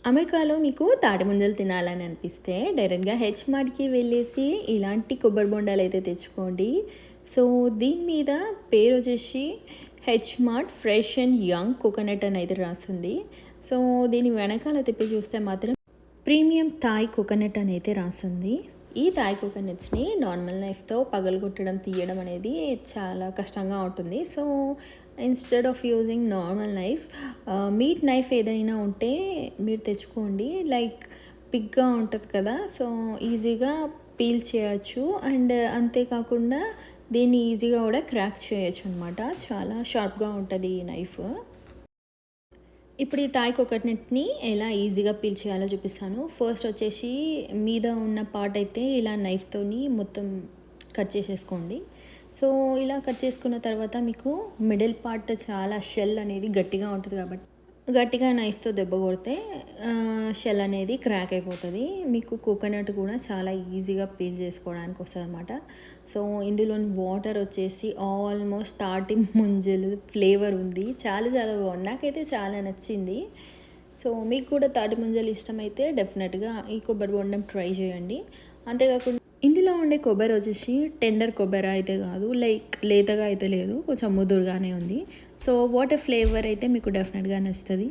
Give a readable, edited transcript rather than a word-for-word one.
అమెరికాలో మీకు తాటిముంజలు తినాలని అనిపిస్తే డైరెక్ట్‌గా హెచ్ మార్ట్‌కి వెళ్ళేసి ఇలాంటి కొబ్బరి బొండాలైతే తెచ్చుకోండి. సో, దీని మీద పేరొచ్చేసి H mart fresh and young coconut అని అయితే రాసుంది. సో, దీని వెనకాల తిప్పి చూస్తే మాత్రం ప్రీమియం థాయ్ కోకోనట్ అని అయితే రాసుంది. ఈ థాయ్ కోకోనట్స్‌ని నార్మల్ నైఫ్‌తో పగలగొట్టడం, తీయడం అనేది చాలా కష్టంగా ఉంటుంది. So, instead of using normal knife meet knife ఏదైనా ఉంటే మీరు తెచ్చుకోండి. లైక్ బిగ్‌గా ఉంటది కదా! సో, ఈజీగా పీల్ చేయొచ్చు. అండ్ అంతేకాకుండా దీన్ని ఈజీగా కూడా క్రాక్ చేయొచ్చనమాట. చాలా షార్ప్‌గా ఉంటది ఈ నైఫ్. ఇప్పుడు ఈ థాయ్ కోకోనట్‌ని ఎలా ఈజీగా పీల్ చేయాలో చూపిస్తాను. ఫస్ట్ వచ్చేసి మీద ఉన్న పార్ట్ అయితే ఇలా నైఫ్‌తోని మొత్తం కట్ చేసేసుకోండి. సో, ఇలా కట్ చేసుకున్న తర్వాత మీకు మిడిల్ పార్ట్ చాలా షెల్ అనేది గట్టిగా ఉంటది కాబట్టి గట్టిగా నైఫ్‌తో దెబ్బ కొడితే షెల్ అనేది క్రాక్ అయిపోతది. మీకు కోకోనట్ కూడా చాలా ఈజీగా పీల్ చేసుకోవడానికి వస్తదనమాట. సో, ఇందులోని వాటర్ వచ్చేసి ఆల్మోస్ట్ తాటి ముంజలు ఫ్లేవర్ ఉంది. చాలా చాలా బాగుంది. నాకైతే చాలా నచ్చింది. సో, మీకు కూడా తాటి ముంజలు ఇష్టమైతే డెఫినెట్‌గా ఈ కొబ్బరి బొండం ట్రై చేయండి. అంతేకాకుండా ఇందులో ఉండే కొబ్బరి వచ్చేసి టెండర్ కొబ్బరి అయితే కాదు, లైక్ లేతగా అయితే లేదు, కొంచెం ముదురుగానే ఉంది. సో, వాటర్ ఫ్లేవర్ అయితే మీకు డెఫినెట్‌గా నచ్చుతది.